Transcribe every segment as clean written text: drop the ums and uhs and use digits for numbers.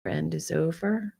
End is over.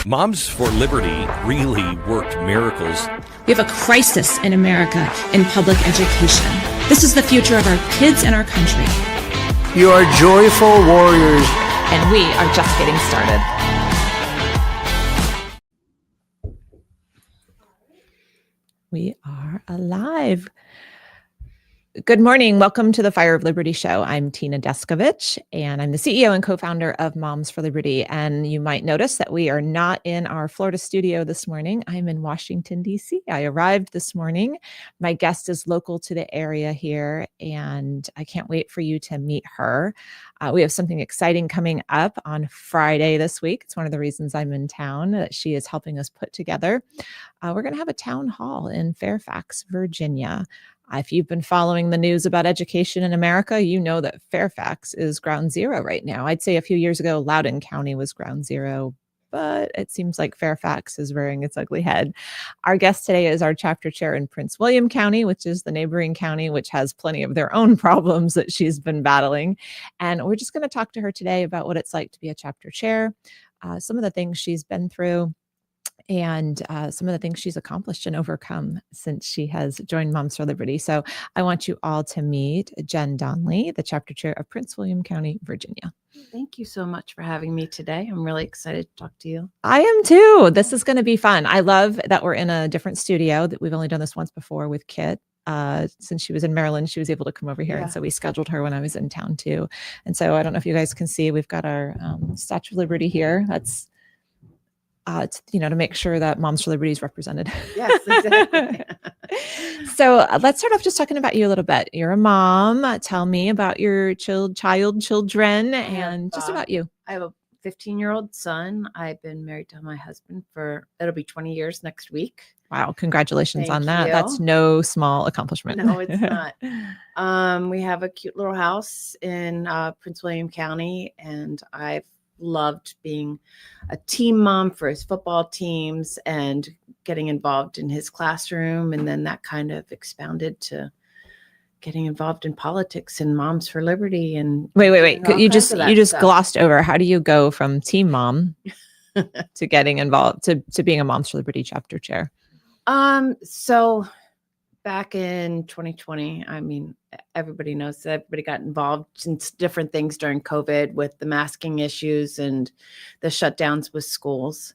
Moms for Liberty really worked miracles. We have a crisis in America in public education. This is the future of our kids and our country. You are joyful warriors. And we are just getting started. We are alive. Good morning. Welcome to the Fire of Liberty show. I'm Tina Deskovich, and I'm the CEO and co-founder of Moms for Liberty. And you might notice that we are not in our Florida studio this morning. I'm in Washington, D.C. I arrived this morning. My guest is local to the area here, and I can't wait for you to meet her. We have something exciting coming up on Friday this week. It's one of the reasons I'm in town that she is helping us put together. We're going to have a town hall in Fairfax, Virginia. If you've been following the news about education in America, you know that Fairfax is ground zero right now. I'd say a few years ago, Loudoun County was ground zero, but it seems like Fairfax is rearing its ugly head. Our guest today is our chapter chair in Prince William County, which is the neighboring county, which has plenty of their own problems that she's been battling. And we're just going to talk to her today about what it's like to be a chapter chair, some of the things she's been through, and some of the things she's accomplished and overcome since she has joined Moms for Liberty. So I want you all to meet Jen Donnelly, the chapter chair of Prince William County, Virginia. Thank you so much for having me today. I'm really excited to talk to you. I am too. This is going to be fun. I love that we're in a different studio. That we've only done this once before with Kit. Since she was in Maryland, she was able to come over here. Yeah. And so we scheduled her when I was in town too. And so I don't know if you guys can see, we've got our Statue of Liberty here. That's to make sure that Moms for Liberty is represented. Yes, exactly. So let's start off just talking about you a little bit. You're a mom. Tell me about your children, and just about you. I have a 15-year-old son. I've been married to my husband it'll be 20 years next week. Wow. Congratulations on that. You. That's no small accomplishment. No, it's not. We have a cute little house in Prince William County, and I've loved being a team mom for his football teams and getting involved in his classroom. And then that kind of expounded to getting involved in politics and Moms for Liberty. And wait. You just glossed over. How do you go from team mom to getting involved to being a Moms for Liberty chapter chair? So back in 2020, everybody knows that everybody got involved in different things during COVID with the masking issues and the shutdowns with schools.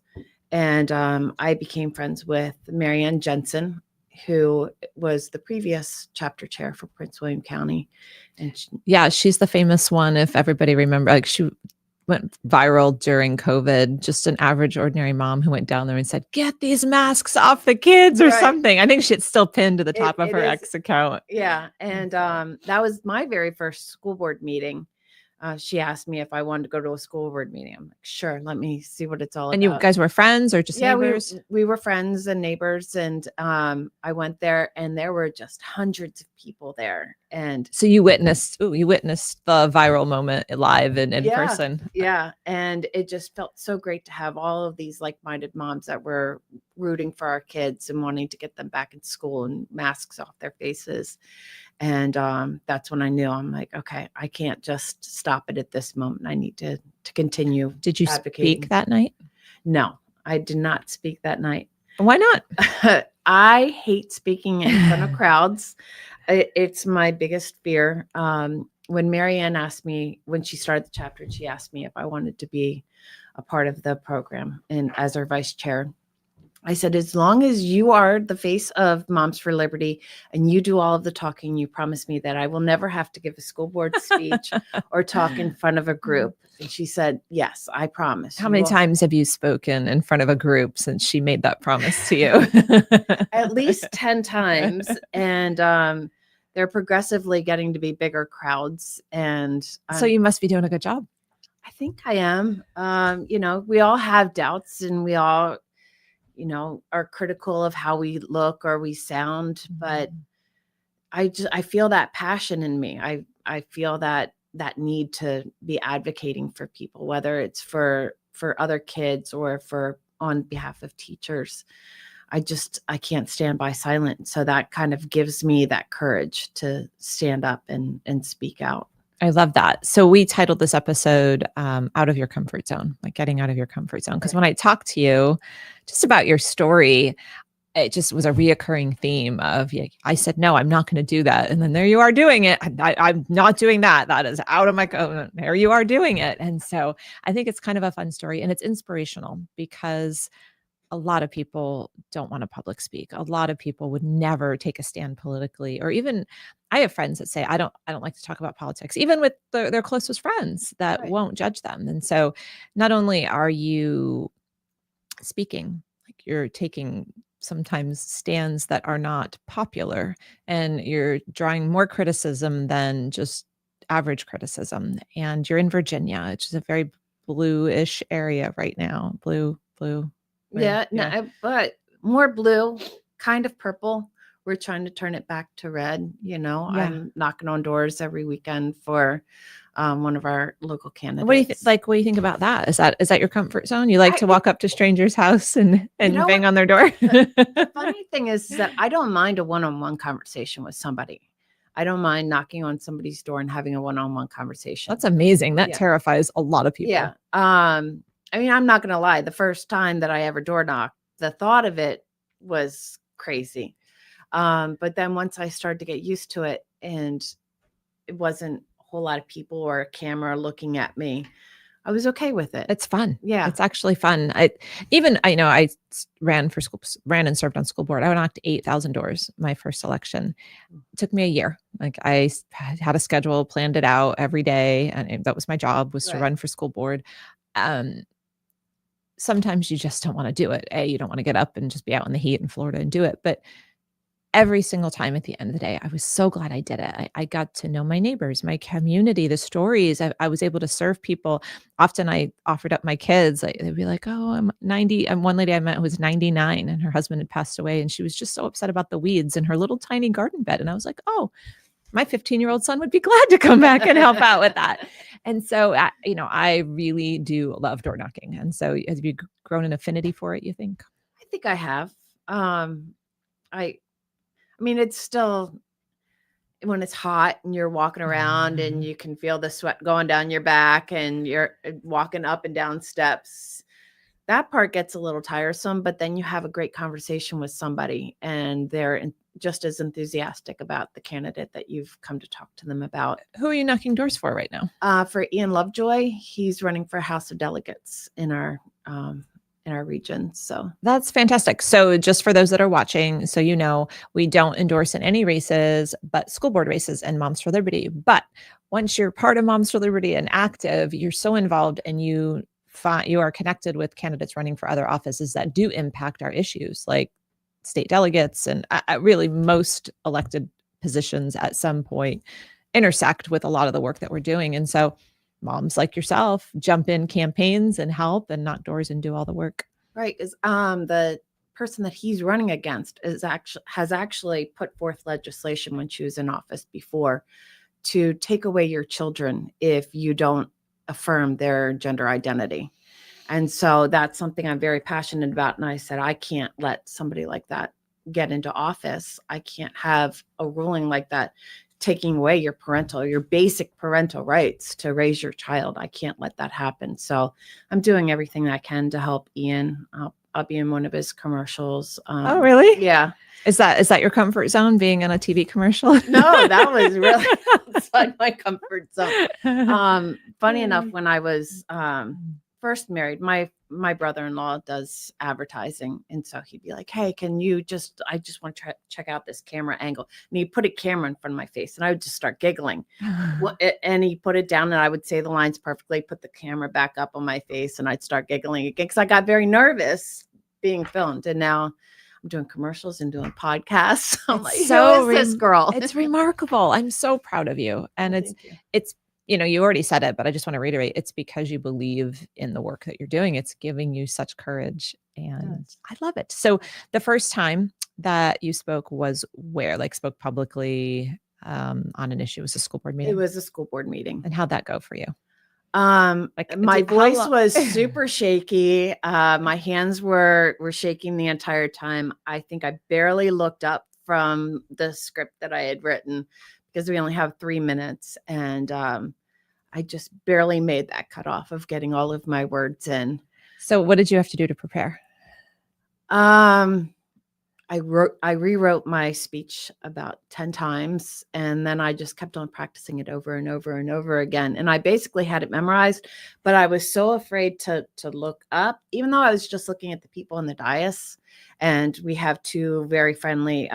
And I became friends with Marianne Jensen, who was the previous chapter chair for Prince William County. And she's the famous one. If everybody remember, she went viral during COVID, just an average, ordinary mom who went down there and said, "Get these masks off the kids," or something. I think she's still pinned to the top of her X account. Yeah. And that was my very first school board meeting. She asked me if I wanted to go to a school board meeting. I'm like, sure, let me see what it's all about. And you guys were friends or just neighbors? We were friends and neighbors. And I went there and there were just hundreds of people there. And so you witnessed the viral moment live and in person. Yeah. And it just felt so great to have all of these like-minded moms that were rooting for our kids and wanting to get them back in school and masks off their faces. And that's when I knew, I'm like, okay, I can't just stop it at this moment. I need to continue. Did you speak that night? No, I did not speak that night. Why not? I hate speaking in front of crowds. It's my biggest fear. When Marianne asked me, when she started the chapter, and she asked me if I wanted to be a part of the program and as our vice chair, I said, as long as you are the face of Moms for Liberty and you do all of the talking, you promise me that I will never have to give a school board speech or talk in front of a group. And she said, yes, I promise. How many times have you spoken in front of a group since she made that promise to you? At least 10 times. And they're progressively getting to be bigger crowds. And so you must be doing a good job. I think I am. We all have doubts, and we all are critical of how we look or we sound, but I feel that passion in me. I feel that need to be advocating for people, whether it's for other kids or on behalf of teachers. I can't stand by silent. So that kind of gives me that courage to stand up and speak out. I love that. So we titled this episode Out of Your Comfort Zone, like getting out of your comfort zone. Because when I talked to you just about your story, it just was a reoccurring theme of, I said, no, I'm not going to do that. And then there you are doing it. I'm not doing that. That is out of my comfort. There you are doing it. And so I think it's kind of a fun story, and it's inspirational because a lot of people don't want to public speak. A lot of people would never take a stand politically, or even I have friends that say, I don't like to talk about politics, even with their closest friends that Right. won't judge them. And so not only are you speaking, like you're taking sometimes stands that are not popular, and you're drawing more criticism than just average criticism. And you're in Virginia, which is a very bluish area right now. Blue. Yeah, no, but more blue, kind of purple. We're trying to turn it back to red. I'm knocking on doors every weekend for one of our local candidates. What do you think about that? Is that your comfort zone? You like to walk up to strangers' house and bang on their door? The funny thing is that I don't mind a one-on-one conversation with somebody. I don't mind knocking on somebody's door and having a one-on-one conversation. That's amazing. That terrifies a lot of people. Yeah. I'm not going to lie. The first time that I ever door knocked, the thought of it was crazy. But then once I started to get used to it, and it wasn't a whole lot of people or a camera looking at me, I was okay with it. It's fun. Yeah. It's actually fun. I ran and served on school board. I knocked 8,000 doors my first election. It took me a year. Like I had a schedule, planned it out every day. And that was my job, was to run for school board. Sometimes you just don't want to do it. You don't want to get up and just be out in the heat in Florida and do it. But every single time at the end of the day, I was so glad I did it. I got to know my neighbors, my community, the stories. I was able to serve people. Often I offered up my kids. They'd be like, oh, I'm 90. And one lady I met who was 99 and her husband had passed away. And she was just so upset about the weeds in her little tiny garden bed. And I was like, oh, my 15-year-old son would be glad to come back and help out with that. And so, I really do love door knocking. And so have you grown an affinity for it, you think? I think I have. It's still, when it's hot and you're walking around and you can feel the sweat going down your back and you're walking up and down steps, that part gets a little tiresome, but then you have a great conversation with somebody and they're just as enthusiastic about the candidate that you've come to talk to them about. Who are you knocking doors for right now? For Ian Lovejoy, he's running for House of Delegates in our region. So that's fantastic. So just for those that are watching, so we don't endorse in any races, but school board races and Moms for Liberty. But once you're part of Moms for Liberty and active, you're so involved and you are connected with candidates running for other offices that do impact our issues, like state delegates and really most elected positions at some point intersect with a lot of the work that we're doing. And so moms like yourself jump in campaigns and help and knock doors and do all the work. Right. Is the person that he's running against has actually put forth legislation when she was in office before to take away your children if you don't affirm their gender identity. And so that's something I'm very passionate about. And I said, I can't let somebody like that get into office. I can't have a ruling like that taking away your basic parental rights to raise your child. I can't let that happen. So I'm doing everything I can to help Ian. I'll be in one of his commercials. Oh, really? Yeah. Is that your comfort zone, being in a TV commercial? No, that was really outside my comfort zone. Funny enough, when I was first married, my brother-in-law does advertising, and so he'd be like, "Hey, I just want to check out this camera angle," and he'd put a camera in front of my face, and I would just start giggling. And he put it down, and I would say the lines perfectly, put the camera back up on my face, and I'd start giggling again because I got very nervous being filmed, and now I'm doing commercials and doing podcasts. I'm like, who is this girl? It's remarkable. I'm so proud of you. And it's, you already said it, but I just want to reiterate, it's because you believe in the work that you're doing. It's giving you such courage, and I love it. So the first time that you spoke was where? Like, spoke publicly on an issue? It was a school board meeting? It was a school board meeting. And how'd that go for you? My voice was super shaky. My hands were shaking the entire time. I think I barely looked up from the script that I had written because we only have 3 minutes. And I just barely made that cutoff of getting all of my words in. So what did you have to do to prepare? I rewrote my speech about 10 times, and then I just kept on practicing it over and over and over again. And I basically had it memorized, but I was so afraid to look up, even though I was just looking at the people in the dais. And we have 2 very friendly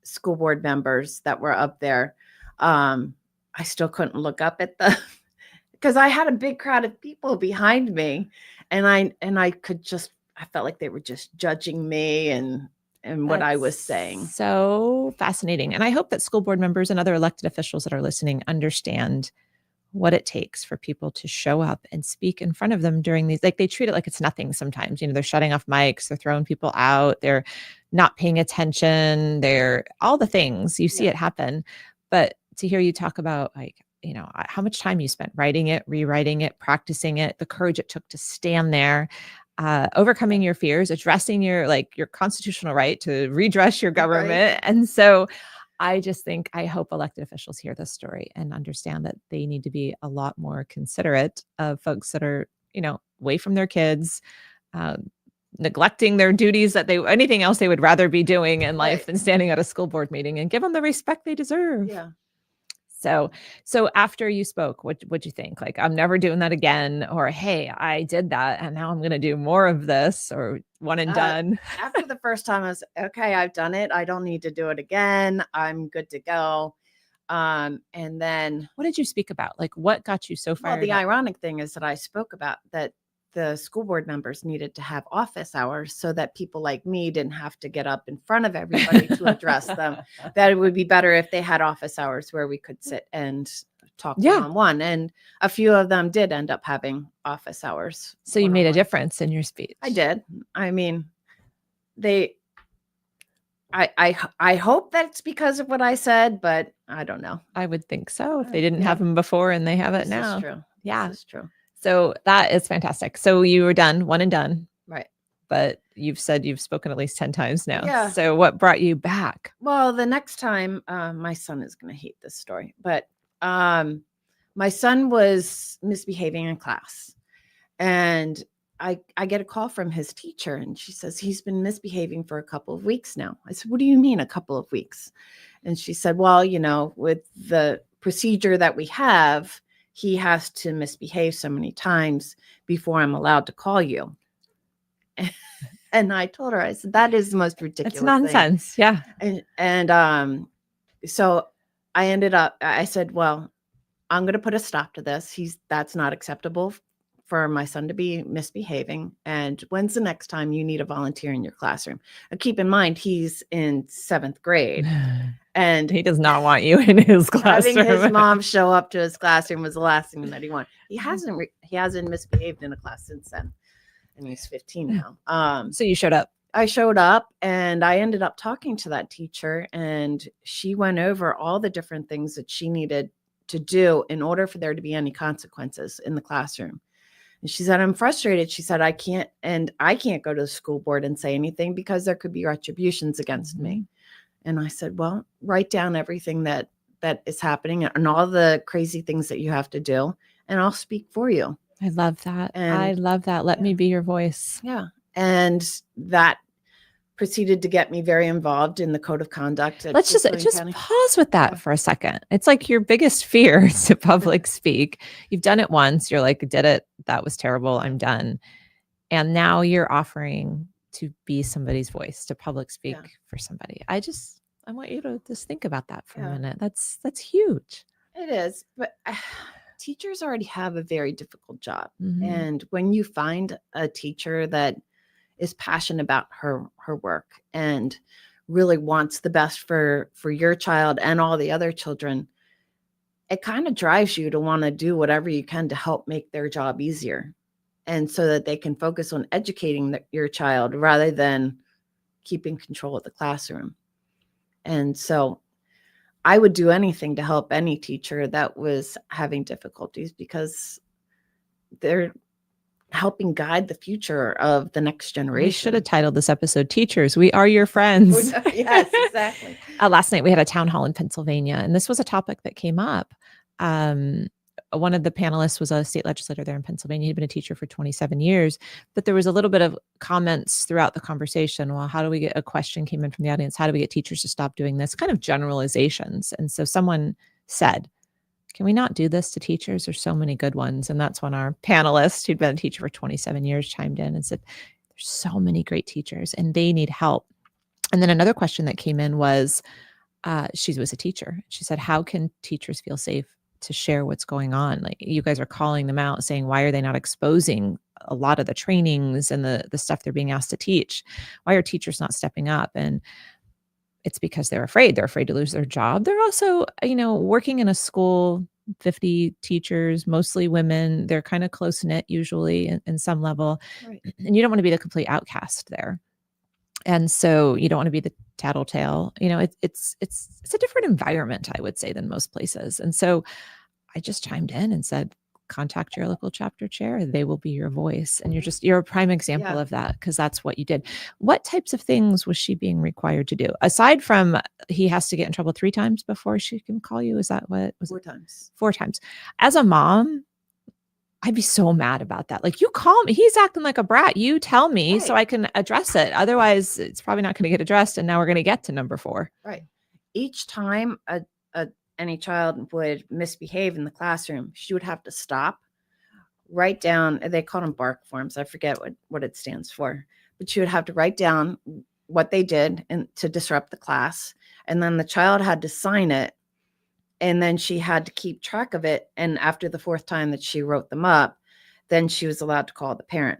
school board members that were up there. I still couldn't look up at because I had a big crowd of people behind me, and I felt like they were just judging me and what I was saying. So fascinating. And I hope that school board members and other elected officials that are listening understand what it takes for people to show up and speak in front of them during these. Like, they treat it like it's nothing sometimes. They're shutting off mics, they're throwing people out, they're not paying attention, they're all the things. You see it happen. But to hear you talk about, how much time you spent writing it, rewriting it, practicing it, the courage it took to stand there, overcoming your fears, addressing your constitutional right to redress your government. Right. And so I hope elected officials hear this story and understand that they need to be a lot more considerate of folks that are, away from their kids, neglecting their duties anything else they would rather be doing in life than standing at a school board meeting, and give them the respect they deserve. Yeah. So after you spoke, what'd you think? Like, I'm never doing that again, or, hey, I did that and now I'm going to do more of this, or one and done? After the first time, I was okay, I've done it. I don't need to do it again. I'm good to go. And then what did you speak about? Like, what got you so fired up? The up? ironic thing is that I spoke about that the school board members needed to have office hours so that people like me didn't have to get up in front of everybody to address them. That it would be better if they had office hours where we could sit and talk one-on-one. And a few of them did end up having office hours. So you made a difference in your speech. I did. I mean, I hope that's because of what I said, but I don't know. I would think so. If they didn't have them before and they have it now. This is true. Yeah. This is true. So that is fantastic. So you were done, one and done. Right. But you've said you've spoken at least 10 times now. Yeah. So what brought you back? Well, the next time, my son is going to hate this story, but my son was misbehaving in class, and I get a call from his teacher, and she says, he's been misbehaving for a couple of weeks now. I said, what do you mean a couple of weeks? And she said, well, with the procedure that we have, he has to misbehave so many times before I'm allowed to call you. And I told her, I said, that is the most ridiculous It's nonsense. thing. Yeah. And so I said, well, I'm going to put a stop to this. That's not acceptable for my son to be misbehaving. And when's the next time you need a volunteer in your classroom? And keep in mind, he's in 7th grade. And he does not want you in his classroom. Having his mom show up to his classroom was the last thing that he wanted. He hasn't misbehaved in a class since then, and he's 15 now. So you showed up. I showed up, and I ended up talking to that teacher, and she went over all the different things that she needed to do in order for there to be any consequences in the classroom. And she said, I'm frustrated. She said, I can't go to the school board and say anything because there could be retributions against me. And I said, well, write down everything that is happening and all the crazy things that you have to do, and I'll speak for you. I love that. I love that. Let me be your voice. Yeah. And that proceeded to get me very involved in the code of conduct. Let's just pause with that for a second. It's like your biggest fear is to public speak. You've done it once. You're like, did it. That was terrible. I'm done. And now you're offering to be somebody's voice, to public speak for somebody. I want you to just think about that for a minute. That's huge. It is. But teachers already have a very difficult job. And when you find a teacher that is passionate about her work and really wants the best for your child and all the other children, it kind of drives you to want to do whatever you can to help make their job easier, and so that they can focus on educating your child rather than keeping control of the classroom. And so I would do anything to help any teacher that was having difficulties, because they're helping guide the future of the next generation. We should have titled this episode Teachers, We Are Your Friends. Yes, exactly. Last night we had a town hall in Pennsylvania, and this was a topic that came up. One of the panelists was a state legislator there in Pennsylvania. He'd been a teacher for 27 years, but there was a little bit of comments throughout the conversation. Well, a question came in from the audience. How do we get teachers to stop doing this? Kind of generalizations. And so someone said, can we not do this to teachers? There's so many good ones. And that's when our panelist, who'd been a teacher for 27 years, chimed in and said, there's so many great teachers and they need help. And then another question that came in was, she was a teacher. She said, how can teachers feel safe to share what's going on? Like, you guys are calling them out saying, why are they not exposing a lot of the trainings and the stuff they're being asked to teach? Why are teachers not stepping up? And it's because they're afraid. They're afraid to lose their job. They're also, working in a school, 50 teachers, mostly women. They're kind of close knit usually in some level. Right. And you don't want to be the complete outcast there. And so you don't want to be the tattletale. It's a different environment, I would say, than most places. And so I just chimed in and said, contact your local chapter chair. They will be your voice. And you're a prime example of that, because that's what you did. What types of things was she being required to do? Aside from he has to get in trouble 3 times before she can call you. Is that what was 4 it? times. 4 times. As a mom, I'd be so mad about that. Like, you call me, he's acting like a brat. You tell me so I can address it. Otherwise, it's probably not going to get addressed. And now we're going to get to number 4. Right. Each time any child would misbehave in the classroom, she would have to stop, write down, they call them bark forms. I forget what it stands for, but she would have to write down what they did and to disrupt the class. And then the child had to sign it. And then she had to keep track of it. And after the 4th time that she wrote them up, then she was allowed to call the parent.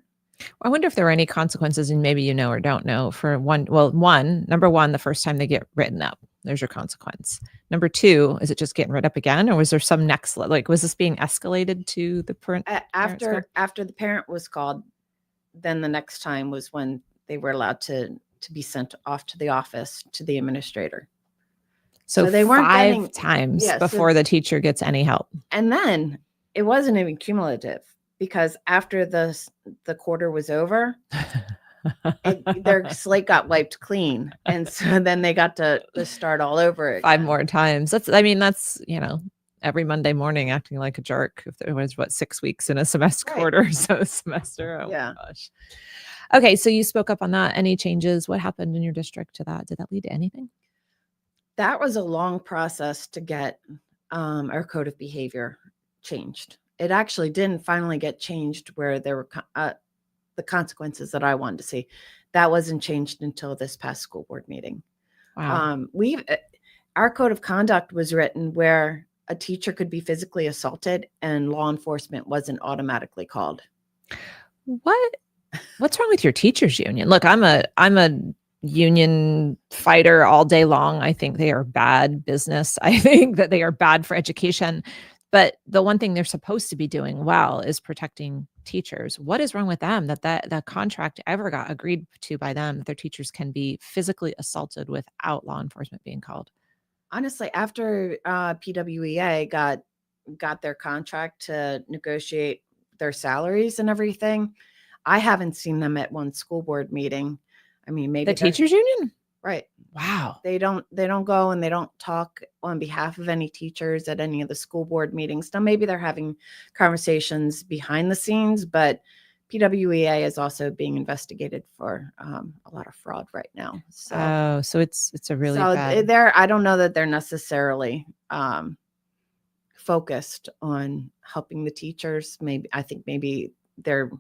I wonder if there are any consequences, and maybe you know or don't know, for number one, the first time they get written up, there's your consequence. Number 2, is it just getting written up again? Or was there some next, was this being escalated to the parent? After the parent was called, then the next time was when they were allowed to be sent off to the office to the administrator. So they weren't 5 times before the teacher gets any help. And then it wasn't even cumulative, because after the quarter was over, their slate got wiped clean. And so then they got to start all over again. 5 more times. That's every Monday morning acting like a jerk. If there was 6 weeks in a semester quarter, so semester. Oh my gosh. Okay. So you spoke up on that. Any changes? What happened in your district to that? Did that lead to anything? That was a long process to get our code of behavior changed. It actually didn't finally get changed where there were the consequences that I wanted to see. That wasn't changed until this past school board meeting. Wow. Our code of conduct was written where a teacher could be physically assaulted and law enforcement wasn't automatically called. What's wrong with your teachers union? Look, I'm a union fighter all day long. I think they are bad business. I think that they are bad for education. But the one thing they're supposed to be doing well is protecting teachers. What is wrong with them that contract ever got agreed to by them, that their teachers can be physically assaulted without law enforcement being called? Honestly, after PWEA got their contract to negotiate their salaries and everything, I haven't seen them at one school board meeting. I mean, maybe the teachers union? Right. Wow. They don't go and they don't talk on behalf of any teachers at any of the school board meetings. Now, maybe they're having conversations behind the scenes, but PWEA is also being investigated for a lot of fraud right now. So it's a really so bad. I don't know that they're necessarily focused on helping the teachers. I think maybe they're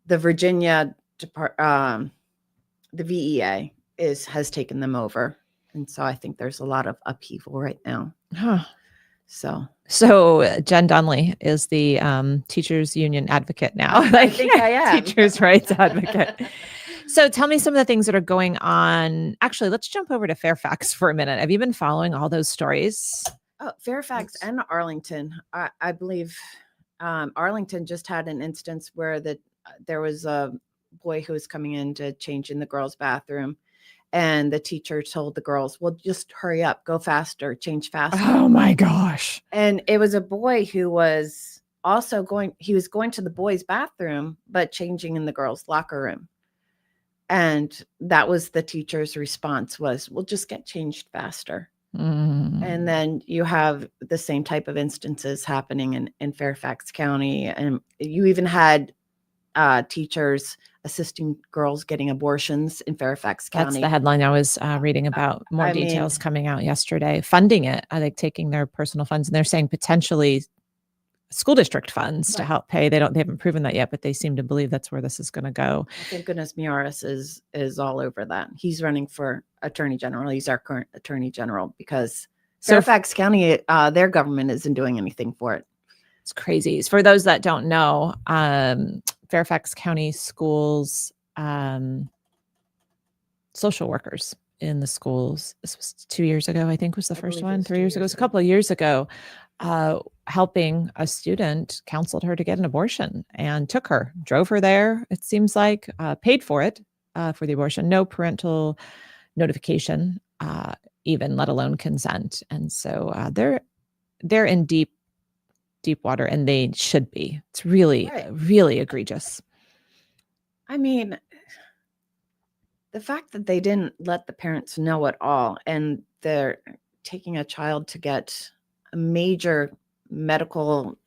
the Virginia the VEA has taken them over, and so I think there's a lot of upheaval right now. Huh. So Jen Donnelly is the teachers union advocate now. I think I am. Teachers' rights advocate. So tell me some of the things that are going on. Actually, let's jump over to Fairfax for a minute. Have you been following all those stories? Fairfax and Arlington. I believe Arlington just had an instance where there was a boy who was coming in to change in the girls' bathroom. And the teacher told the girls, well, just hurry up, go faster, change faster. Oh my gosh. And it was a boy who was also going to the boys' bathroom, but changing in the girls' locker room. And that was the teacher's response was, well, just get changed faster. And then you have the same type of instances happening in Fairfax County. And you even had teachers assisting girls getting abortions in Fairfax County. That's the headline I was reading about. More details coming out yesterday. Funding it, I think, taking their personal funds, and they're saying potentially school district funds to help pay. They haven't proven that yet, but they seem to believe that's where this is going to go. Thank goodness Miaris is all over that. He's running for attorney general. He's our current attorney general because Fairfax County, their government isn't doing anything for it. It's crazy. For those that don't know, Fairfax County schools, social workers in the schools. This was 2 years ago, I think was the first one. 3 years ago. It was a couple of years ago. Helping a student, counseled her to get an abortion and drove her there. It seems like paid for it for the abortion. No parental notification, even let alone consent. And so they're in deep water, and they should be. It's really, really egregious. I mean, the fact that they didn't let the parents know at all, and they're taking a child to get a major medical.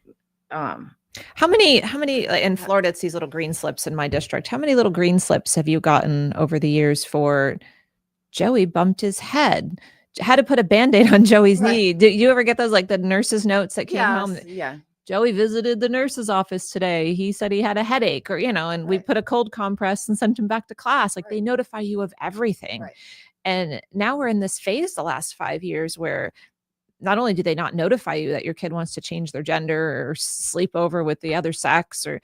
How many in Florida? It's these little green slips in my district. How many little green slips have you gotten over the years for Joey bumped his head? Had to put a Band-Aid on Joey's knee. Did you ever get those, like the nurse's notes that came home? Yeah. Joey visited the nurse's office today. He said he had a headache, or, and we put a cold compress and sent him back to class. Like they notify you of everything. And now we're in this phase the last 5 years where not only do they not notify you that your kid wants to change their gender or sleep over with the other sex, or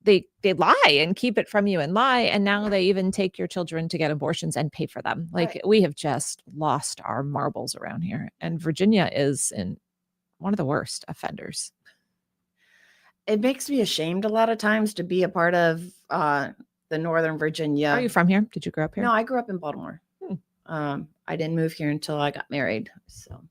they lie and keep it from you and lie. And now they even take your children to get abortions and pay for them. Like we have just lost our marbles around here. And Virginia is one of the worst offenders. It makes me ashamed a lot of times to be a part of the Northern Virginia. Are you from here? Did you grow up here? No, I grew up in Baltimore. I didn't move here until I got married. So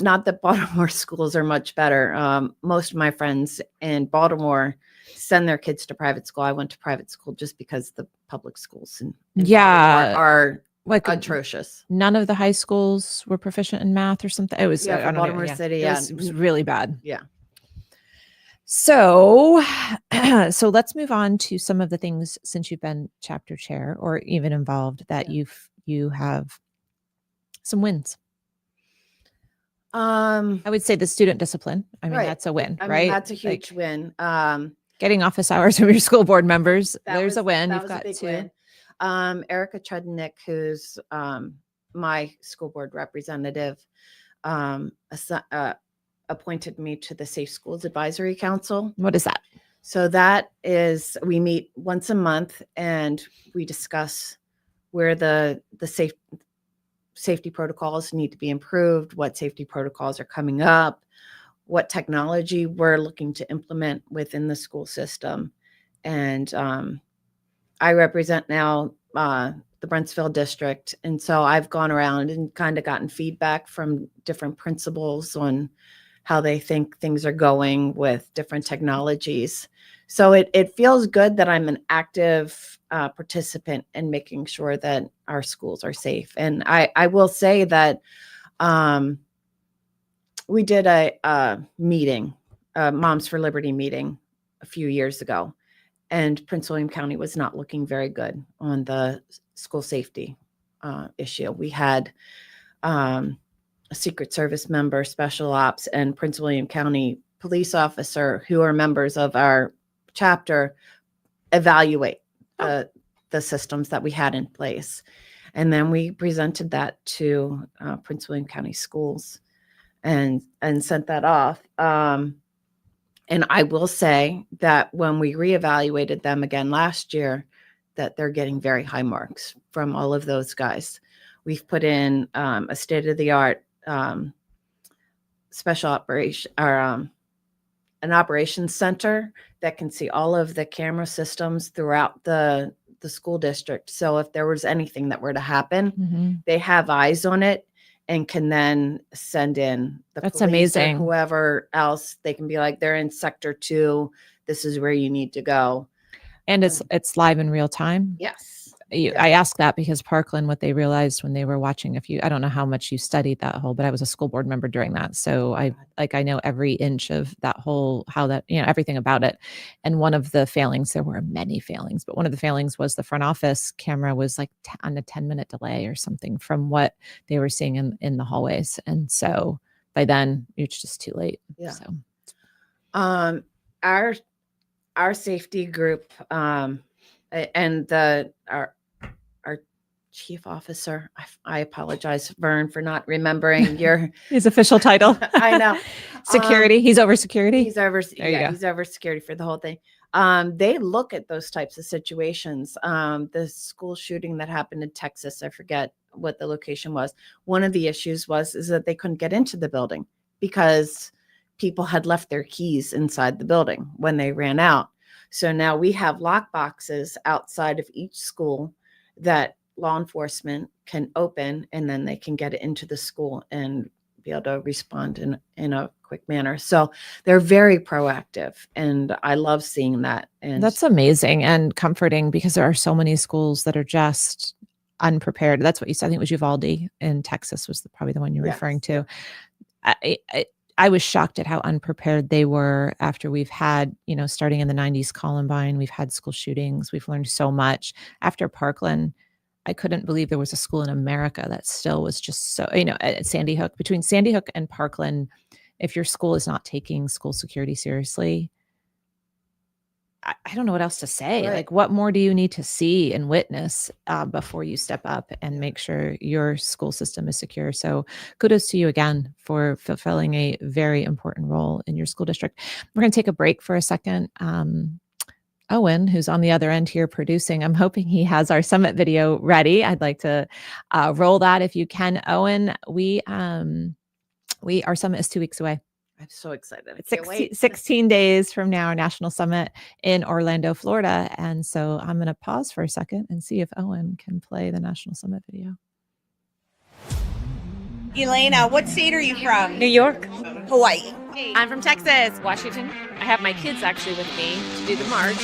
not that Baltimore schools are much better. Most of my friends in Baltimore send their kids to private school. I went to private school just because the public schools in Baltimore are like atrocious. None of the high schools were proficient in math or something. It was Baltimore City. It was really bad. Yeah. So let's move on to some of the things since you've been chapter chair or even involved that you have some wins. I would say the student discipline. I mean, that's a win, right? That's a huge win. Getting office hours from your school board members. There's a win. You've got two. Win. Erica Trudnick, who's my school board representative, appointed me to the Safe Schools Advisory Council. What is that? So that is, we meet once a month and we discuss where the safety protocols need to be improved, what safety protocols are coming up, what technology we're looking to implement within the school system. And I represent now the Brentsville district. And so I've gone around and kind of gotten feedback from different principals on how they think things are going with different technologies. So it feels good that I'm an active participant in making sure that our schools are safe. And I will say that we did a meeting, a Moms for Liberty meeting a few years ago, and Prince William County was not looking very good on the school safety issue. We had a Secret Service member, special ops, and Prince William County police officer who are members of our chapter evaluate the systems that we had in place. And then we presented that to Prince William County schools and sent that off. And I will say that when we reevaluated them again last year, that they're getting very high marks from all of those guys. We've put in a state-of-the-art special operation or an operations center that can see all of the camera systems throughout the school district. So if there was anything that were to happen, they have eyes on it and can then send in the That's police or amazing. whoever else. They can be like, they're in sector 2. This is where you need to go. And it's live in real time. Yes. I ask that because Parkland, what they realized when they were watching I don't know how much you studied that whole, but I was a school board member during that. So I know every inch of that whole, how that, everything about it. And one of the failings, there were many failings, but one of the failings was the front office camera was like on a 10-minute delay or something from what they were seeing in the hallways. And so by then it's just too late. Yeah. So, our safety group, and our chief officer, I apologize, Vern, for not remembering his official title. I know. Security. He's over security. He's over security for the whole thing. They look at those types of situations. The school shooting that happened in Texas, I forget what the location was. One of the issues is that they couldn't get into the building because people had left their keys inside the building when they ran out. So now we have lock boxes outside of each school that law enforcement can open, and then they can get it into the school and be able to respond in a quick manner. So they're very proactive, and I love seeing that. And that's amazing and comforting because there are so many schools that are just unprepared. That's what you said. I think it was Uvalde in Texas was probably the one you're referring to. I was shocked at how unprepared they were after we've had, starting in the 90s, Columbine, we've had school shootings. We've learned so much. After Parkland, I couldn't believe there was a school in America that still was just so, at Sandy Hook. Between Sandy Hook and Parkland, if your school is not taking school security seriously, I don't know what else to say. Right. Like, what more do you need to see and witness before you step up and make sure your school system is secure? So kudos to you again for fulfilling a very important role in your school district. We're going to take a break for a second. Owen, who's on the other end here producing, I'm hoping he has our summit video ready. I'd like to roll that if you can. Owen, our summit is 2 weeks away. I'm so excited. I It's can't wait. 16 days from now, our national summit in Orlando, Florida. And so I'm going to pause for a second and see if Owen can play the national summit video. Elena, what state are you from? New York. Hawaii. I'm from Texas, Washington. I have my kids actually with me to do the march.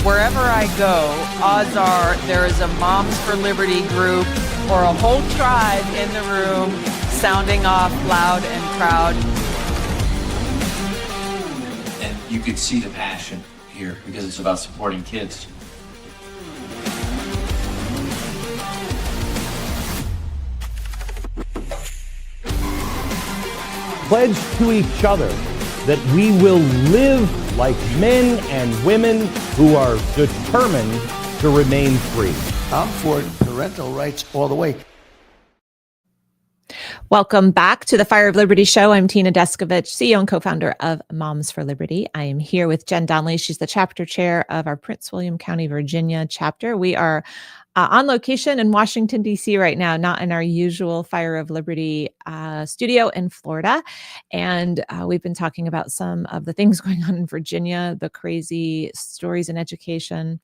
Wherever I go, odds are there is a Moms for Liberty group or a whole tribe in the room sounding off loud and proud. And you could see the passion here because it's about supporting kids. Pledge to each other that we will live like men and women who are determined to remain free. I'm for parental rights all the way. Welcome back to the Fire of Liberty show. I'm Tina Deskovich, CEO and co-founder of Moms for Liberty. I am here with Jen Donnelly. She's the chapter chair of our Prince William County, Virginia chapter. We are on location in Washington, D.C. right now, not in our usual Fire of Liberty studio in Florida. And we've been talking about some of the things going on in Virginia, the crazy stories in education,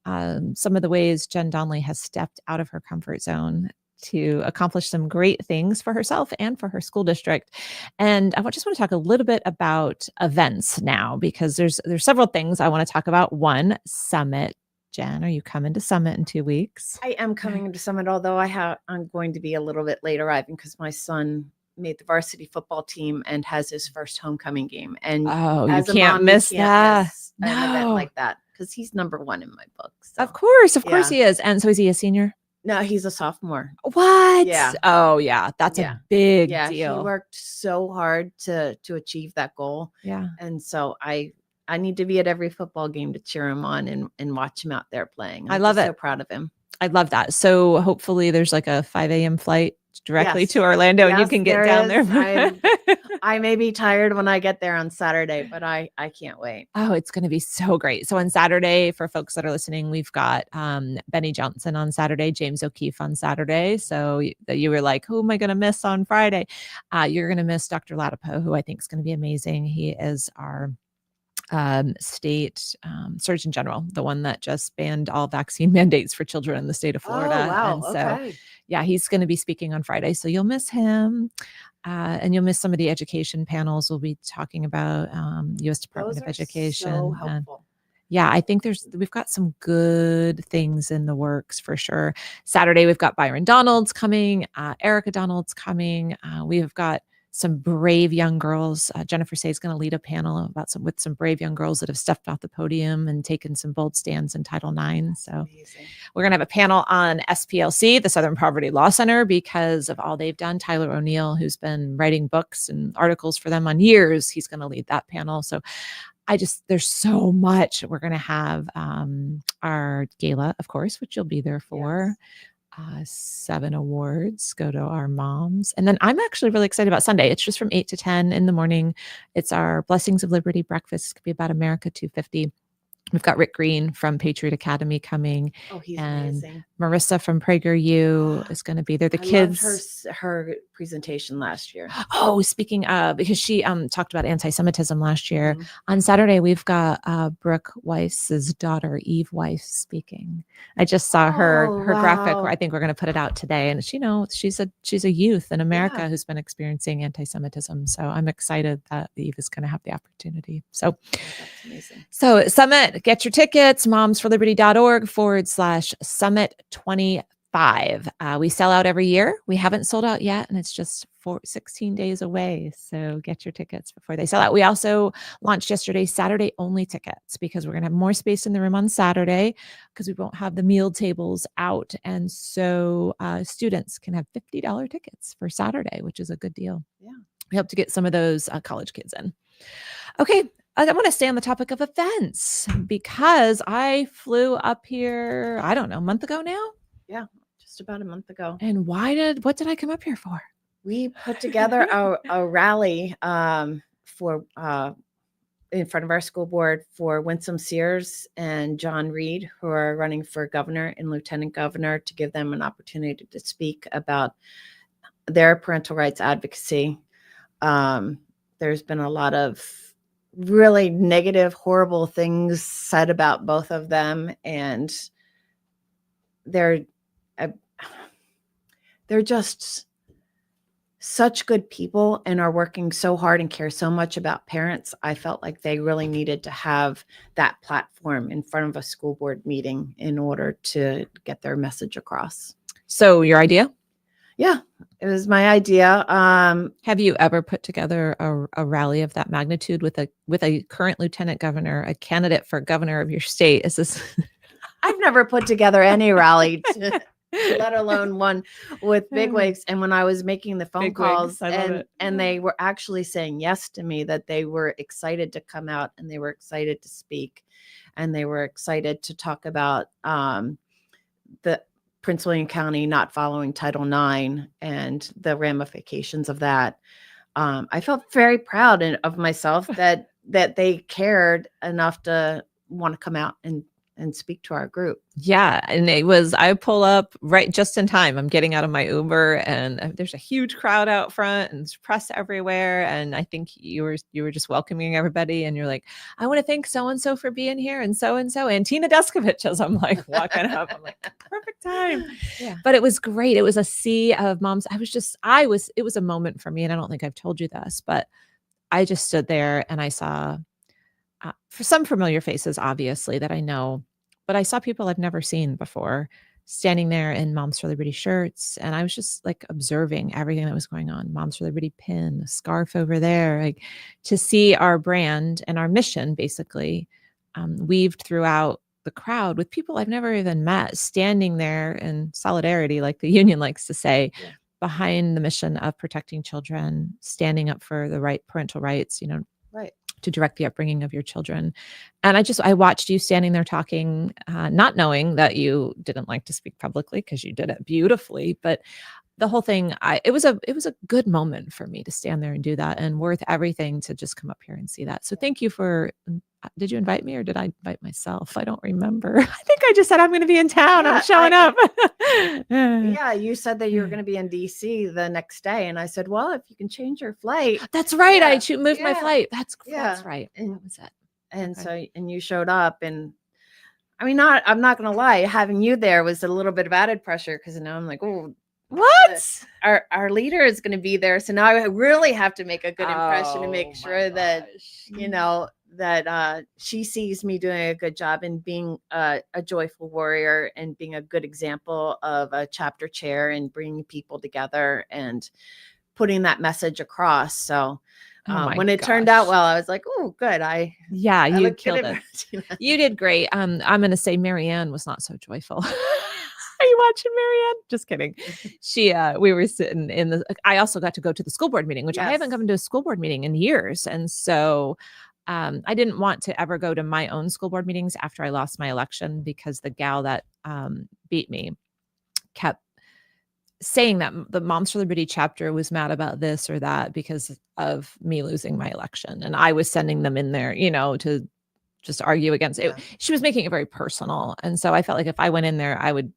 some of the ways Jen Donnelly has stepped out of her comfort zone to accomplish some great things for herself and for her school district. And I just want to talk a little bit about events now, because there's several things I want to talk about. One, Summit. Jen, are you coming to Summit in 2 weeks? I am coming to Summit, although I'm going to be a little bit late arriving because my son made the varsity football team and has his first homecoming game. And Oh, you as a can't mom, miss you can't that. miss an event No. like that because he's number one in my book. So. Of course Yeah. he is. And so is he a senior? No, he's a sophomore. What? Yeah. Oh, yeah. That's Yeah. a big Yeah, deal. he worked so hard to achieve that goal. Yeah. And so I need to be at every football game to cheer him on and watch him out there playing. I I'm love just it. so proud of him. I love that. So hopefully there's like a 5 a.m. flight directly Yes. to Orlando and you Yes, can get there down is. there. I may be tired when I get there on Saturday, but I can't wait. Oh, it's going to be so great. So on Saturday, for folks that are listening, we've got Benny Johnson on Saturday, James O'Keefe on Saturday. So you were like, who am I going to miss on Friday? You're going to miss Dr. Latipo, who I think is going to be amazing. He is our state Surgeon General, the one that just banned all vaccine mandates for children in the state of Florida. Oh, wow. And so, Okay. yeah, he's going to be speaking on Friday. So you'll miss him. And you'll miss some of the education panels. We'll be talking about U.S. Department Those of are Education. so And helpful. yeah, I think we've got some good things in the works for sure. Saturday, we've got Byron Donalds coming, Erica Donalds coming. We've got some brave young girls. Jennifer Say is going to lead a panel with some brave young girls that have stepped off the podium and taken some bold stands in Title IX. So Amazing. we're going to have a panel on SPLC, the Southern Poverty Law Center, because of all they've done. Tyler O'Neill, who's been writing books and articles for them on years, he's going to lead that panel. So there's so much. We're going to have our gala, of course, which you'll be there for. Yes. 7 awards go to our moms. And then I'm actually really excited about Sunday. It's just from 8 to 10 in the morning. It's our Blessings of Liberty breakfast. It could be about America 250. We've got Rick Green from Patriot Academy coming. Oh, he's and amazing. Marissa from PragerU is going to be there. The I kids. loved her presentation last year. Oh, speaking of, because she talked about anti-Semitism last year. Mhm. On Saturday, we've got Brooke Weiss's daughter, Eve Weiss, speaking. I just saw her Oh, graphic. wow. I think we're going to put it out today. And she's a youth in America Yeah. who's been experiencing anti-Semitism. So I'm excited that Eve is going to have the opportunity. So, That's amazing. so Summit, get your tickets, momsforliberty.org/Summit 25. We sell out every year. We haven't sold out yet, and it's just 16 days away. So get your tickets before they sell out. We also launched yesterday Saturday only tickets, because we're going to have more space in the room on Saturday because we won't have the meal tables out. And so students can have $50 tickets for Saturday, which is a good deal. Yeah. We hope to get some of those college kids in. Okay. I want to stay on the topic of events because I flew up here, I don't know, a month ago now. Yeah, just about a month ago. And what did I come up here for? We put together a rally for in front of our school board for Winsome Sears and John Reed, who are running for governor and lieutenant governor, to give them an opportunity to speak about their parental rights advocacy. There's been a lot of really negative, horrible things said about both of them, and they're just such good people and are working so hard and care so much about parents. I felt like they really needed to have that platform in front of a school board meeting in order to get their message across. So your idea? Yeah, it was my idea. Have you ever put together a rally of that magnitude with a current lieutenant governor, a candidate for governor of your state? Is this? I've never put together any rally, let alone one with bigwigs. And when I was making the phone calls, and they were actually saying yes to me, that they were excited to come out and they were excited to speak, and they were excited to talk about the Prince William County not following Title IX and the ramifications of that. I felt very proud of myself that they cared enough to want to come out and and speak to our group. Yeah. And I pull up right just in time. I'm getting out of my Uber and there's a huge crowd out front and there's press everywhere. And I think you were just welcoming everybody. And you're like, I want to thank so-and-so for being here and so-and-so. And Tina Deskovich, as I'm like walking up, I'm like, perfect time. Yeah. But it was great. It was a sea of moms. It was a moment for me. And I don't think I've told you this, but I just stood there and I saw for some familiar faces, obviously, that I know, but I saw people I've never seen before standing there in Moms for Liberty shirts. And I was just like observing everything that was going on. Moms for Liberty pin, a scarf over there, like to see our brand and our mission basically weaved throughout the crowd with people I've never even met, standing there in solidarity, like the union likes to say, behind the mission of protecting children, standing up for the parental rights, Right. to direct the upbringing of your children. And I watched you standing there talking, not knowing that you didn't like to speak publicly because you did it beautifully, but the whole thing, it was a good moment for me to stand there and do that, and worth everything to just come up here and see that. So thank you did you invite me or did I invite myself? I don't remember. I think I just said, I'm going to be in town. I'm showing up. Yeah. You said that you were going to be in DC the next day. And I said, well, if you can change your flight. That's right. Yeah. I moved my Yeah. flight. That's Yeah. right. And- That was it. And Okay. and you showed up, and I mean, I'm not going to lie, having you there was a little bit of added pressure because now I'm like, oh, What? our leader is going to be there. So now I really have to make a good impression and Oh, make my sure that, gosh. that she sees me doing a good job and being a joyful warrior and being a good example of a chapter chair and bringing people together and putting that message across. So Oh my when it turned out gosh. well, I was like, oh, good. Yeah, you look good killed at it. Martina. You did great. I'm going to say Marianne was not so joyful. Are you watching Marianne? Just kidding. We were sitting I also got to go to the school board meeting, which I haven't Yes. come to a school board meeting in years. And so I didn't want to ever go to my own school board meetings after I lost my election because the gal that beat me kept saying that the Moms for Liberty chapter was mad about this or that because of me losing my election. And I was sending them in there, to just argue against it. She was making it very personal. And so I felt like if I went in there, I would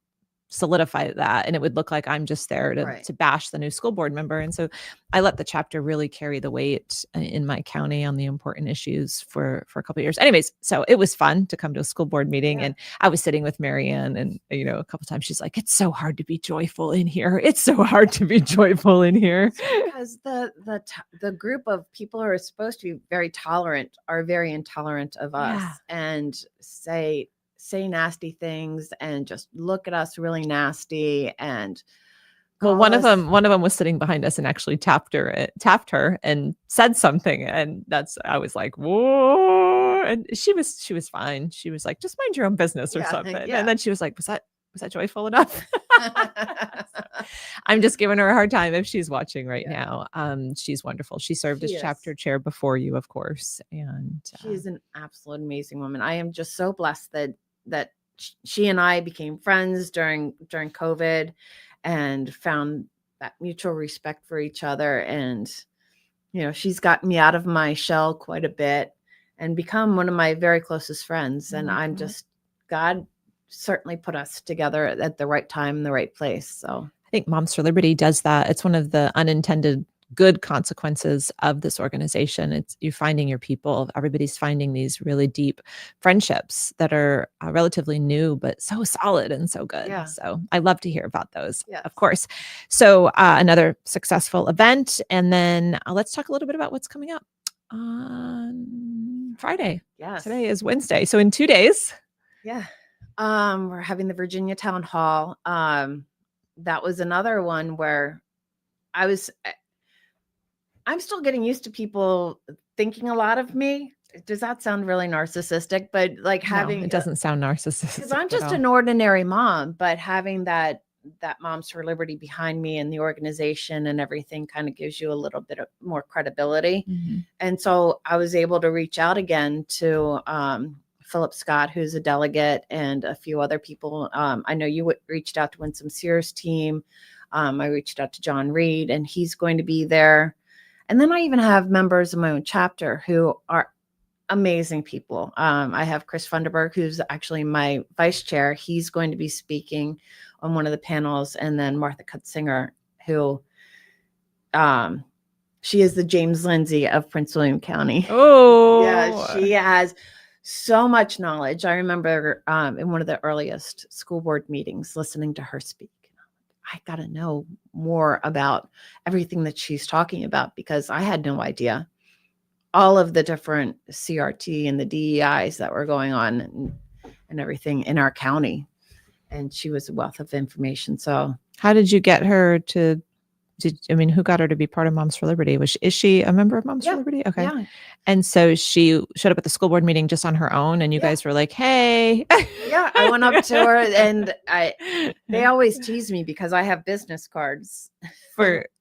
solidify that and it would look like I'm just there to bash the new school board member. And so I let the chapter really carry the weight in my county on the important issues for a couple of years. Anyways, so it was fun to come to a school board meeting. And I was sitting with Marianne and, a couple of times she's like, it's so hard to be joyful in here. It's so hard to be joyful in here. Because the group of people who are supposed to be very tolerant are very intolerant of us and say nasty things and just look at us really nasty. And well, one of them was sitting behind us and actually tapped her and said something. And I was like, whoa. And she was fine. She was like, just mind your own business or something. Yeah. And then she was like, was that joyful enough? I'm just giving her a hard time if she's watching right now. She's wonderful. She served as chapter chair before you, of course. And she's an absolute amazing woman. I am just so blessed that she and I became friends during COVID and found that mutual respect for each other. And, she's gotten me out of my shell quite a bit and become one of my very closest friends. And I'm just, God certainly put us together at the right time in the right place. So I think Moms for Liberty does that. It's one of the unintended good consequences of this organization. You're finding your people. Everybody's finding these really deep friendships that are relatively new, but so solid and so good. Yeah. So I love to hear about those, of course. So another successful event. And then let's talk a little bit about what's coming up on Friday. Yes. Today is Wednesday. So in 2 days. Yeah. We're having the Virginia Town Hall. That was another one where I'm still getting used to people thinking a lot of me. Does that sound really narcissistic? But like having it doesn't sound narcissistic. Because I'm just an ordinary mom, but having that Moms for Liberty behind me and the organization and everything kind of gives you a little bit of more credibility. Mm-hmm. And so I was able to reach out again to Philip Scott, who's a delegate, and a few other people. I know you reached out to Winsome Sears' team. I reached out to John Reed, and he's going to be there. And then I even have members of my own chapter who are amazing people. I have Chris Funderburg, who's actually my vice chair. He's going to be speaking on one of the panels, and then Martha Kutzinger, who she is the James Lindsay of Prince William County. Oh, Yeah, she has so much knowledge. I remember in one of the earliest school board meetings listening to her speak. I got to know more about everything that she's talking about, because I had no idea all of the different CRT and the DEIs that were going on and everything in our county. And she was a wealth of information. So how did you get her to, who got her to be part of Moms for Liberty? Is she a member of Moms for Liberty? Okay. Yeah. And so she showed up at the school board meeting just on her own, and you guys were like, hey. Yeah, I went up to her, and they always tease me because I have business cards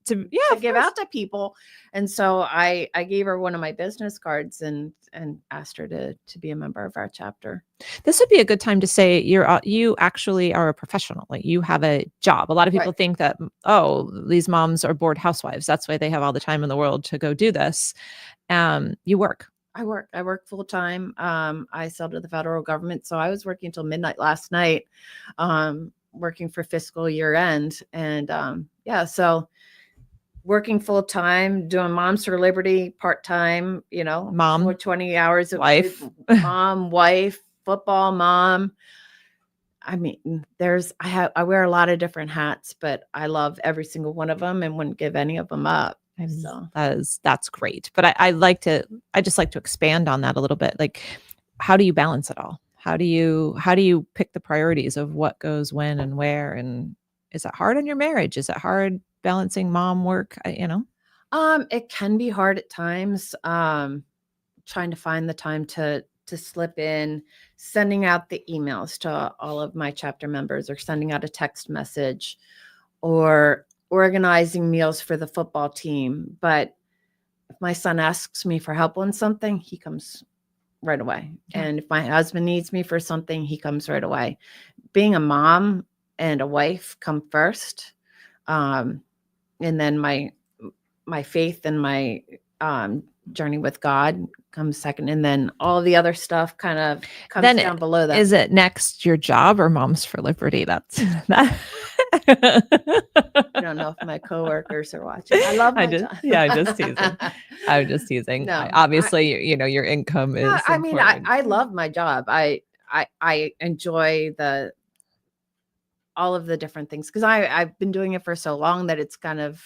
to give out to people. And so I gave her one of my business cards and asked her to be a member of our chapter. This would be a good time to say you actually are a professional. Like, you have a job. A lot of people think that, these moms are bored housewives. That's why they have all the time in the world to go do this. You work. I work full time. I sell to the federal government. So I was working until midnight last night, working for fiscal year end. And so working full time, doing Moms for Liberty part time, Mom, 20 hours a wife, week, mom, wife, football mom. I mean, I wear a lot of different hats, but I love every single one of them and wouldn't give any of them up. So that's great. But I just like to expand on that a little bit. Like, how do you balance it all? How do you pick the priorities of what goes when and where? And is it hard in your marriage? Is it hard balancing mom work? It can be hard at times. Trying to find the time to slip in, sending out the emails to all of my chapter members, or sending out a text message, or organizing meals for the football team. But if my son asks me for help on something, he comes right away. Yeah. And if my husband needs me for something, he comes right away. Being a mom and a wife come first. And then my faith and my journey with God comes second. And then all the other stuff kind of comes down below that. Is it next your job or Moms for Liberty? That's that. I don't know if my coworkers are watching. I love my job. Yeah, I'm just teasing. I'm just teasing. No, obviously, your income is. I mean, I love my job. I enjoy all of the different things, because I've been doing it for so long that it's kind of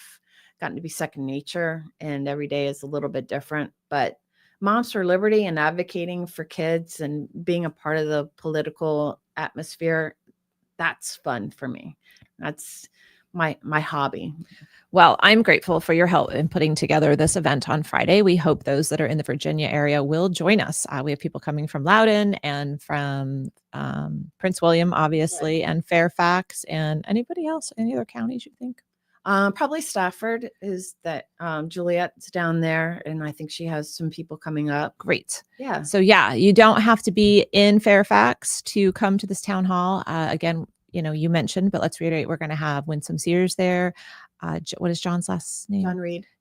gotten to be second nature, and every day is a little bit different. But Moms for Liberty and advocating for kids and being a part of the political atmosphere, that's fun for me. That's my hobby. Well, I'm grateful for your help in putting together this event on Friday. We hope those that are in the Virginia area will join us. We have people coming from Loudoun and from Prince William, obviously, and Fairfax, and anybody else, any other counties you think? Probably Stafford is that. Juliet's down there, and I think she has some people coming up. Great. Yeah. So you don't have to be in Fairfax to come to this town hall. Again, you mentioned, but let's reiterate, we're going to have Winsome Sears there. What is John's last name?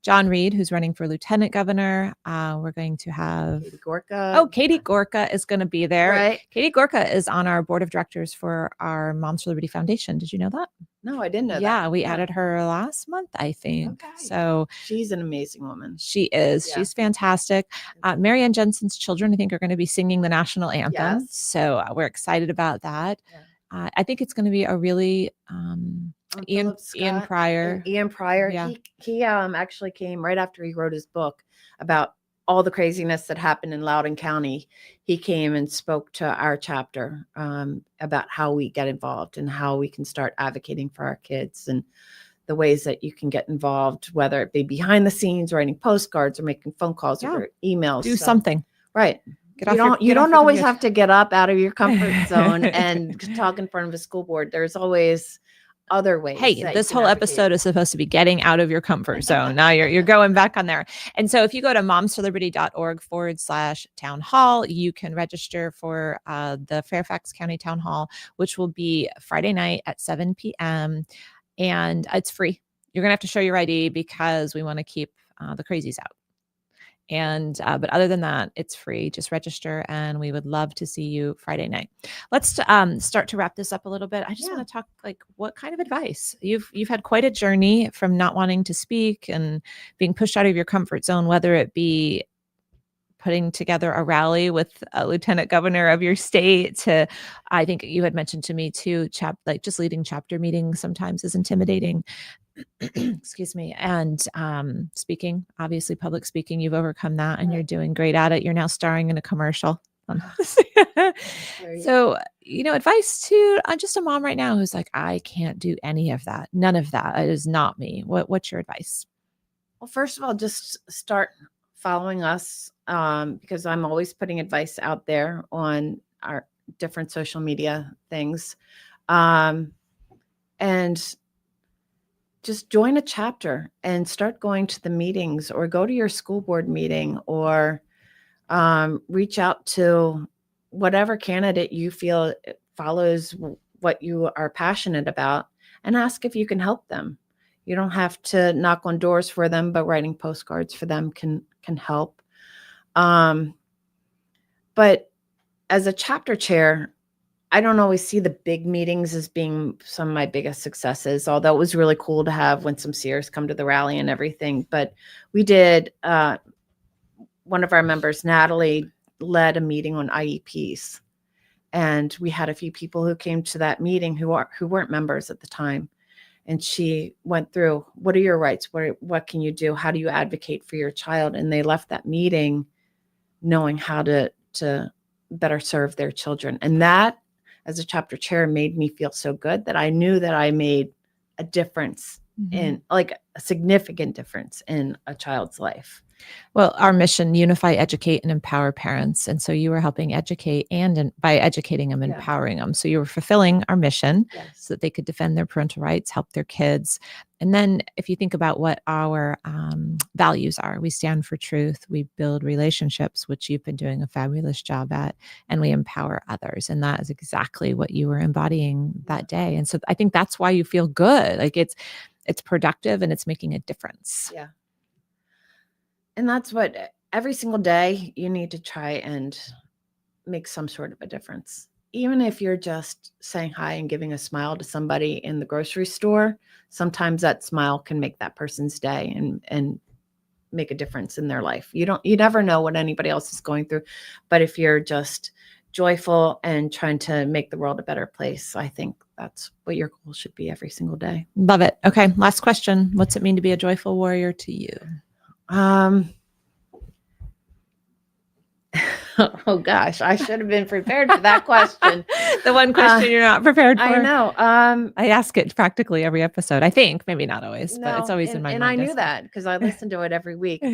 John Reed, who's running for lieutenant governor. We're going to have Katie Gorka. Oh, Katie Gorka is going to be there. Right. Katie Gorka is on our board of directors for our Moms for Liberty Foundation. Did you know that? No, I didn't know that. Yeah, we added her last month, I think. Okay. So she's an amazing woman. She is. Yeah. She's fantastic. Marianne Jensen's children, I think, are going to be singing the national anthem. Yes. So we're excited about that. Yeah. I think it's going to be a really Ian Pryor. Ian Pryor. Yeah. He actually came right after he wrote his book about all the craziness that happened in Loudoun County. He came and spoke to our chapter about how we get involved and how we can start advocating for our kids, and the ways that you can get involved, whether it be behind the scenes, writing postcards, or making phone calls or emails. Do something. Right. You don't always have to get up out of your comfort zone and talk in front of a school board. There's always other ways. Hey, this whole episode is supposed to be getting out of your comfort zone. Now you're going back on there. And so if you go to momsforliberty.org/town hall, you can register for the Fairfax County Town Hall, which will be Friday night at 7 p.m. And it's free. You're going to have to show your ID because we want to keep the crazies out. And but other than that, it's free. Just register, and we would love to see you Friday night. Let's start to wrap this up a little bit. I just want to talk, like, what kind of advice you've had quite a journey from not wanting to speak and being pushed out of your comfort zone, whether it be putting together a rally with a lieutenant governor of your state to, I think you had mentioned to me too, like just leading chapter meetings sometimes is intimidating. Excuse me. And speaking, obviously public speaking, you've overcome that and you're doing great at it. You're now starring in a commercial. So, advice to just a mom right now who's like, I can't do any of that. None of that. It is not me. What's your advice? Well, first of all, just start following us because I'm always putting advice out there on our different social media things. And just join a chapter and start going to the meetings, or go to your school board meeting, or reach out to whatever candidate you feel follows what you are passionate about, and ask if you can help them. You don't have to knock on doors for them, but writing postcards for them can help. But as a chapter chair, I don't always see the big meetings as being some of my biggest successes, although it was really cool to have Winsome Sears come to the rally and everything. But we did, one of our members, Natalie, led a meeting on IEPs. And we had a few people who came to that meeting who weren't members at the time. And she went through, what are your rights? What can you do? How do you advocate for your child? And they left that meeting knowing how to better serve their children. And that, as a chapter chair, made me feel so good that I knew that I made a difference in, like, a significant difference in a child's life. Well, our mission, unify, educate, and empower parents. And so you were helping educate, and by educating them, empowering them. So you were fulfilling our mission so that they could defend their parental rights, help their kids. And then if you think about what our values are, we stand for truth, we build relationships, which you've been doing a fabulous job at, and we empower others. And that is exactly what you were embodying that day. And so I think that's why you feel good. Like it's productive and it's making a difference. Yeah. And that's what every single day you need to try and make some sort of a difference. Even if you're just saying hi and giving a smile to somebody in the grocery store, sometimes that smile can make that person's day and make a difference in their life. You never know what anybody else is going through, but if you're just joyful and trying to make the world a better place, I think that's what your goal should be every single day. Love it. Okay. Last question. What's it mean to be a joyful warrior to you? Oh gosh, I should have been prepared for that question. The one question you're not prepared for. I know. I ask it practically every episode. I think, maybe not always, but it's always in my mind. And I knew that because I listen to it every week.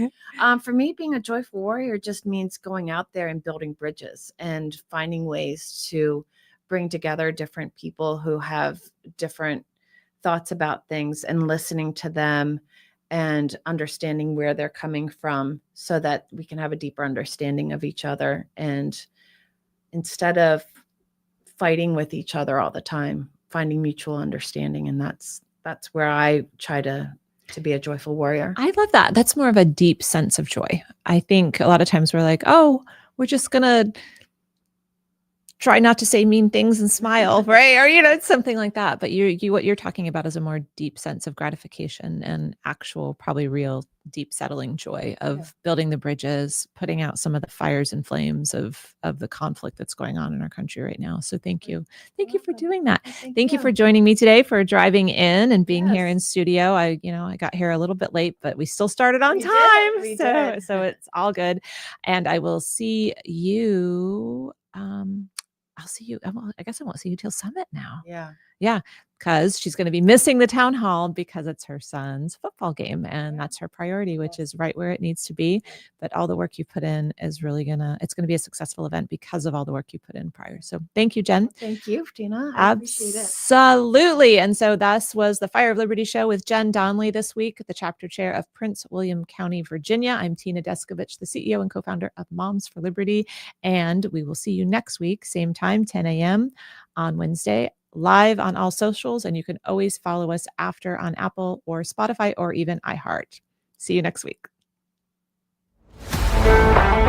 For me, being a joyful warrior just means going out there and building bridges and finding ways to bring together different people who have different thoughts about things, and listening to them and understanding where they're coming from so that we can have a deeper understanding of each other. And instead of fighting with each other all the time, finding mutual understanding. And that's where I try to be a joyful warrior. I love that. That's more of a deep sense of joy. I think a lot of times we're like, oh, we're just going to try not to say mean things and smile, right? Or, something like that. But what you're talking about is a more deep sense of gratification and actual, probably real, deep settling joy of building the bridges, putting out some of the fires and flames of the conflict that's going on in our country right now. So thank you. Thank you for doing that. Thank you for joining me today, for driving in and being here in studio. I got here a little bit late, but we still started on time. So it's all good. And I will see you. I'll see you. I guess I won't see you till Summit now. Yeah. Because she's going to be missing the town hall because it's her son's football game, and that's her priority, which is right where it needs to be. But all the work you put in is really it's going to be a successful event because of all the work you put in prior. So thank you, Jen. Thank you, Tina. I appreciate it. Absolutely. And so this was the Fire of Liberty show with Jen Donnelly this week, the chapter chair of Prince William County, Virginia. I'm Tina Deskovich, the CEO and co-founder of Moms for Liberty. And we will see you next week, same time, 10 a.m. on Wednesday, live on all socials. And you can always follow us after on Apple or Spotify or even iHeart. See you next week. Bye.